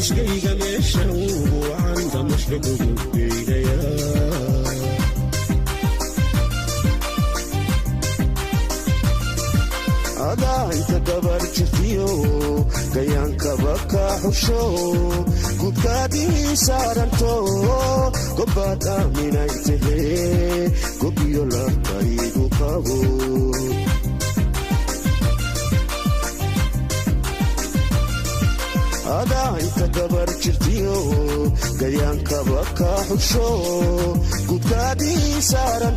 ishkayga meesha ugu canda mashriq ugu geynaya adaayta dabar jirtiyo gayaankaba ka xusho gudkaadii saaranto gobbaad aaminay tahee gobiyo labkaygu qabo adaayta dabar jirtiyo gayaankaba ka xusho gudkaadii saaranto